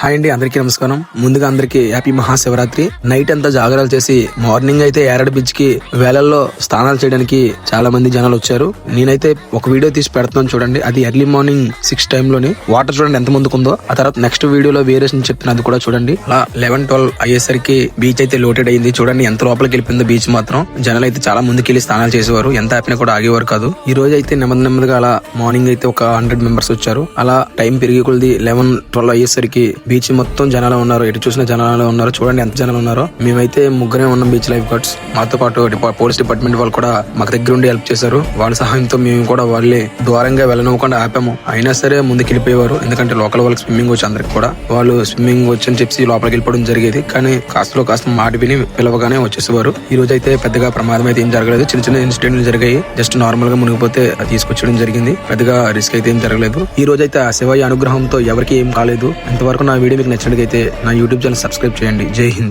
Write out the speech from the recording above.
Hi అండి, అందరికీ నమస్కారం. ముందుగా అందరికీ హ్యాపీ మహాశివరాత్రి. నైట్ అంతా జాగ్రత్తలు చేసి మార్నింగ్ అయితే యారడ్ బీచ్ కి వేలల్లో స్నానాలు చేయడానికి చాలా మంది జనాలు వచ్చారు. నేనైతే ఒక వీడియో తీసి పెడుతున్నాను చూడండి. అది ఎర్లీ మార్నింగ్ 6 టైంలోని వాటర్ చూడండి ఎంత ముందుకుందో. ఆ తర్వాత నెక్స్ట్ వీడియోలో వేరియేషన్ చెప్తున్నా, అది కూడా చూడండి. అలా 11-12 అయ్యేసరికి బీచ్ అయితే లోటెడ్ అయింది. చూడండి ఎంత లోపలికి వెళ్ళిపోయిందో బీచ్ మాత్రం. జనాలు అయితే చాలా ముందుకెళ్లి స్నానాలు చేసేవారు. ఎంత ఆపినా కూడా ఆగేవారు కాదు. ఈ రోజు అయితే నెమ్మదిగా అలా మార్నింగ్ అయితే ఒక 100 మెంబర్స్ వచ్చారు. అలా టైం పెరిగి కొద్ది 11-12 అయ్యేసరికి బీచ్ మొత్తం జనాలు ఉన్నారు. ఎటు చూసిన జనాలు ఉన్నారు. చూడండి ఎంత జనాలు ఉన్నారో. మేమైతే ముగ్గురే ఉన్నాం బీచ్ లైఫ్ గార్డ్స్. మాతో పాటు పోలీస్ డిపార్ట్మెంట్ వాళ్ళు కూడా మాకు దగ్గర ఉండి హెల్ప్ చేశారు. వాళ్ళ సహాయంతో మేము కూడా వాళ్ళే దూరంగా వెళ్ళనివ్వకుండా ఆపాము. అయినా సరే ముందుకు వెళ్ళిపోయేవారు. ఎందుకంటే లోకల్ వాళ్ళకి స్విమ్మింగ్ వచ్చి అందరికి కూడా వాళ్ళు స్విమ్మింగ్ వచ్చని చెప్పి లోపలికి వెళ్ళిపోవడం జరిగేది. కానీ కాస్త మాట విని పిలవగానే వచ్చేసేవారు. ఈ రోజు అయితే పెద్దగా ప్రమాదం అయితే ఏం జరగలేదు. చిన్న ఇన్సిడెంట్లు జరిగాయి. జస్ట్ నార్మల్ గా మునిగిపోతే తీసుకొచ్చడం జరిగింది. పెద్దగా రిస్క్ అయితే ఏం జరగలేదు. ఈ రోజు అయితే ఆ శివయ్య అనుగ్రహంతో ఎవరికి ఏం కాలేదు. ఇంతవరకు నా వీడియో మీకు నచ్చినట్లయితే నా యూట్యూబ్ ఛానల్ సబ్స్క్రైబ్ చేయండి. జై హింద్.